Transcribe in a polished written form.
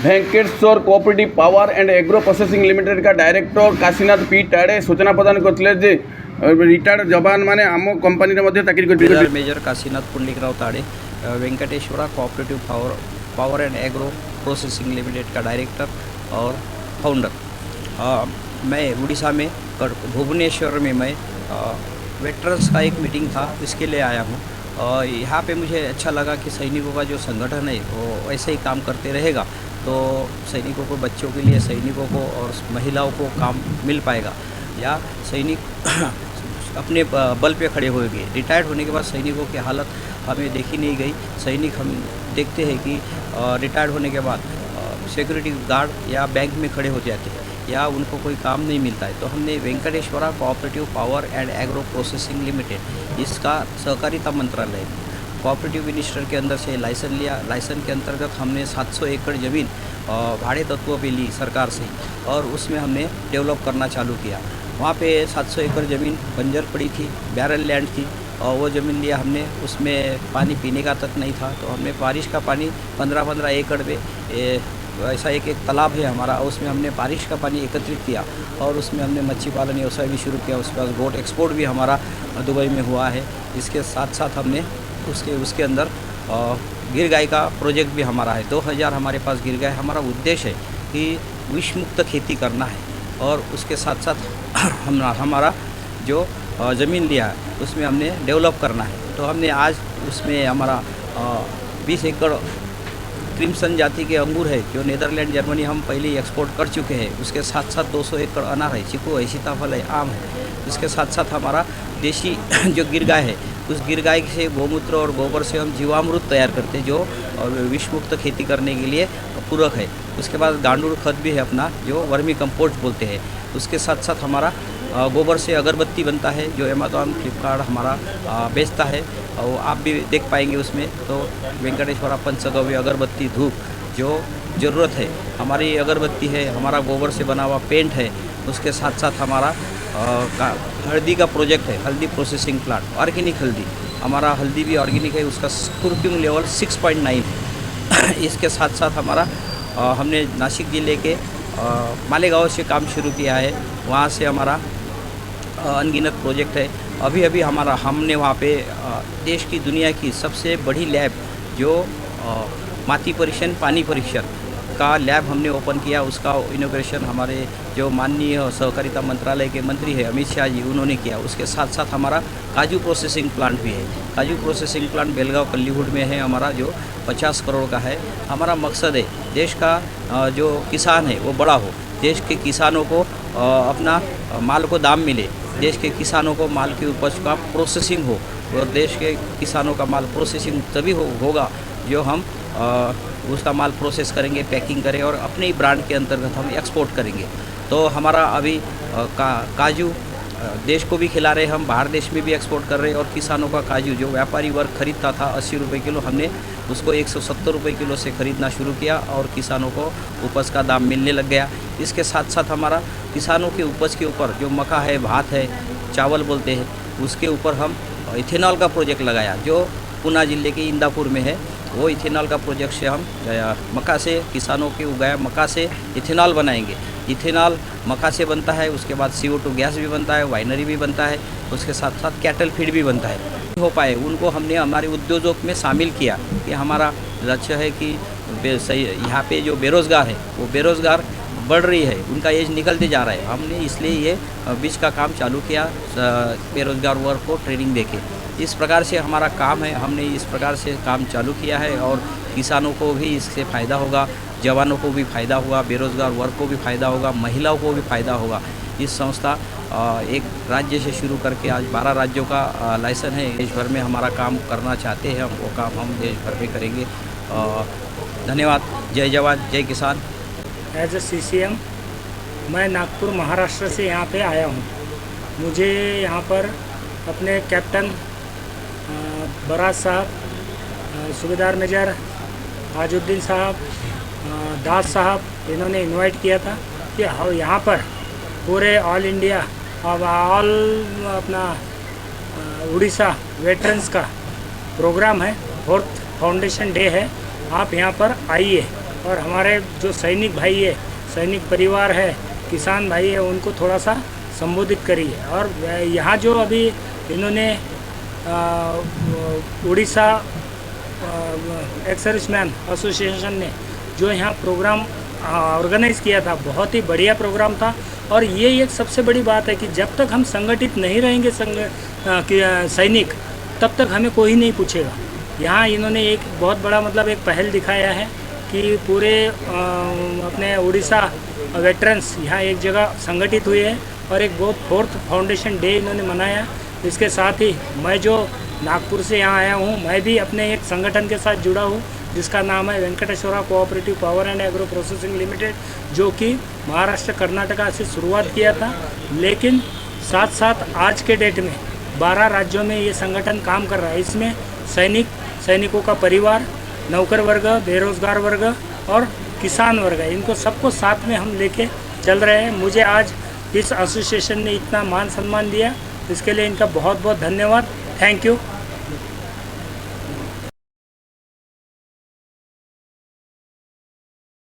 भेंकटेश्वर cooperative power and agro processing limited का director Kashinath P Tade सूचना प्रदान करते रिटायर्ड जवान मैंने आम कंपनी चाकरी major Kashinath Pundlikrao Tade Venkateshwara cooperative power and agro processing limited का डायरेक्टर और फाउंडर। मैं उड़ीसा में भुवनेश्वर में मैं वेटरन्स का एक मीटिंग था, इसके लिए आया हूँ। यहाँ पे मुझे अच्छा लगा कि सैनिकों का जो संगठन है वो ऐसे ही काम करते रहेगा तो सैनिकों को, बच्चों के लिए सैनिकों को और महिलाओं को काम मिल पाएगा, या सैनिक अपने बल पे खड़े होंगे। रिटायर्ड होने के बाद सैनिकों की हालत हमें देखी नहीं गई। सैनिक हम देखते हैं कि रिटायर्ड होने के बाद सिक्योरिटी गार्ड या बैंक में खड़े हो जाते हैं या उनको कोई काम नहीं मिलता है। तो हमने Venkateshwara cooperative power and agro processing limited, इसका सहकारिता मंत्रालय कोऑपरेटिव मिनिस्टर के अंदर से लाइसेंस लिया। लाइसेंस के अंतर्गत हमने 700 एकड़ ज़मीन भाड़े तत्वों पे ली सरकार से और उसमें हमने डेवलप करना चालू किया। वहाँ पे 700 एकड़ ज़मीन बंजर पड़ी थी, बैरल लैंड थी, और वो ज़मीन लिया हमने। उसमें पानी पीने का तक नहीं था, तो हमने बारिश का पानी 15-15 एकड़ में ऐसा एक तालाब है हमारा, उसमें हमने बारिश का पानी एकत्रित किया और उसमें हमने मच्छी पालन व्यवसाय भी शुरू किया। उसके बाद गोट एक्सपोर्ट भी हमारा दुबई में हुआ है। इसके साथ साथ हमने उसके अंदर गिर गाय का प्रोजेक्ट भी हमारा है। 2000 हमारे पास गिर गाय। हमारा उद्देश्य है कि विष मुक्त खेती करना है और उसके साथ साथ हमारा जो ज़मीन लिया है उसमें हमने डेवलप करना है। तो हमने आज उसमें हमारा 20 एकड़ क्रिम्सन जाति के अंगूर है जो नीदरलैंड, जर्मनी हम पहले ही एक्सपोर्ट कर चुके हैं। उसके साथ साथ 200 एकड़ अनार है, चीकू है, सीताफल है, आम है। इसके साथ साथ हमारा देशी जो गिर गाय है, उस गिर गाय से गोमूत्र और गोबर से हम जीवामृत तैयार करते हैं जो विष मुक्त खेती करने के लिए पूरक है। उसके बाद गांडूर खत भी है अपना, जो वर्मी कंपोस्ट बोलते हैं। उसके साथ साथ हमारा गोबर से अगरबत्ती बनता है जो अमेज़ॉन, फ्लिपकार्ट हमारा बेचता है, और आप भी देख पाएंगे उसमें। तो वेंकटेश्वरा पंचगव्य अगरबत्ती धूप जो ज़रूरत है हमारी अगरबत्ती है, हमारा गोबर से बना हुआ पेंट है। उसके साथ साथ हमारा हल्दी का प्रोजेक्ट है, हल्दी प्रोसेसिंग प्लांट, ऑर्गेनिक हल्दी। हमारा हल्दी भी ऑर्गेनिक है, उसका स्क्रूपिंग लेवल 6.9 है। इसके साथ साथ हमारा हमने नासिक ज़िले के मालेगांव से काम शुरू किया है। वहाँ से हमारा अनगिनत प्रोजेक्ट है। अभी हमने वहाँ पे देश की, दुनिया की सबसे बड़ी लैब जो माटी परीक्षण, पानी परीक्षण का लैब हमने ओपन किया। उसका इनॉग्रेशन हमारे जो माननीय सहकारिता मंत्रालय के मंत्री है अमित शाह जी, उन्होंने किया। उसके साथ साथ हमारा काजू प्रोसेसिंग प्लांट भी है। काजू प्रोसेसिंग प्लांट बेलगांव कल्लीवुड में है हमारा, जो 50 करोड़ का है। हमारा मकसद है देश का जो किसान है वो बड़ा हो, देश के किसानों को अपना माल को दाम मिले, देश के किसानों को माल की उपज का प्रोसेसिंग हो, और देश के किसानों का माल प्रोसेसिंग तभी होगा जो हम उसका माल प्रोसेस करेंगे, पैकिंग करें और अपने ही ब्रांड के अंतर्गत हम एक्सपोर्ट करेंगे। तो हमारा अभी काजू देश को भी खिला रहे, हम बाहर देश में भी एक्सपोर्ट कर रहे हैं। और किसानों का काजू जो व्यापारी वर्ग खरीदता था 80 रुपये किलो, हमने उसको 170 रुपये किलो से ख़रीदना शुरू किया और किसानों को उपज का दाम मिलने लग गया। इसके साथ साथ हमारा किसानों के उपज के ऊपर जो मक्का है, भात है, चावल बोलते हैं, उसके ऊपर हम इथेनॉल का प्रोजेक्ट लगाया जो पूना ज़िले के इंदापुर में है। वो इथेनॉल का प्रोजेक्ट से हम मक्का से, किसानों के उगाया मक्का से इथेनॉल बनाएंगे। इथेनॉल मक्का से बनता है, उसके बाद CO2 गैस भी बनता है, वाइनरी भी बनता है, उसके साथ साथ कैटल फीड भी बनता है। हो पाए उनको हमने हमारे उद्योगों में शामिल किया कि हमारा लक्ष्य है कि यहाँ पे जो बेरोज़गार है वो बेरोज़गार बढ़ रही है, उनका एज निकलते जा रहा है। हमने इसलिए ये बीज का काम चालू किया, बेरोज़गार वर्ग को ट्रेनिंग देके। इस प्रकार से हमारा काम है, हमने इस प्रकार से काम चालू किया है और किसानों को भी इससे फ़ायदा होगा, जवानों को भी फ़ायदा होगा, बेरोज़गार वर्ग को भी फ़ायदा होगा, महिलाओं को भी फ़ायदा होगा। इस संस्था एक राज्य से शुरू करके आज 12 राज्यों का लाइसेंस है। देश भर में हमारा काम करना चाहते हैं, हम वो काम हम देश भर में करेंगे। धन्यवाद। जय जवान, जय किसान। एज ए CCM मैं नागपुर, महाराष्ट्र से यहाँ पे आया हूँ। मुझे यहाँ पर अपने कैप्टन बराज साहब, सूबेदार मेजर आजुद्दीन साहब, दास साहब, इन्होंने इनवाइट किया था कि यहाँ पर पूरे ऑल इंडिया और ऑल अपना उड़ीसा वेटरन्स का प्रोग्राम है, 4th फाउंडेशन डे है। आप यहाँ पर आइए और हमारे जो सैनिक भाई है, सैनिक परिवार है, किसान भाई है, उनको थोड़ा सा संबोधित करिए। और यहाँ जो अभी इन्होंने उड़ीसा एक्स सर्विसमैन एसोसिएशन ने जो यहाँ प्रोग्राम ऑर्गेनाइज़ किया था, बहुत ही बढ़िया प्रोग्राम था। और ये एक सबसे बड़ी बात है कि जब तक हम संगठित नहीं रहेंगे सैनिक, तब तक हमें कोई नहीं पूछेगा। यहाँ इन्होंने एक बहुत बड़ा मतलब एक पहल दिखाया है कि पूरे अपने उड़ीसा वेटरन्स यहाँ एक जगह संगठित हुए हैं और एक बहुत 4th फाउंडेशन डे इन्होंने मनाया। इसके साथ ही मैं जो नागपुर से यहाँ आया हूँ, मैं भी अपने एक संगठन के साथ जुड़ा हूँ जिसका नाम है Venkateshwara cooperative power and agro processing limited, जो कि महाराष्ट्र कर्नाटका से शुरुआत किया था। लेकिन साथ साथ आज के डेट में 12 राज्यों में ये संगठन काम कर रहा है। इसमें सैनिकों का परिवार, नौकर वर्ग, बेरोजगार वर्ग और किसान वर्ग है, इनको सबको साथ में हम लेके चल रहे हैं। मुझे आज इस एसोसिएशन ने इतना मान सम्मान दिया, इसके लिए इनका बहुत बहुत धन्यवाद। Thank you.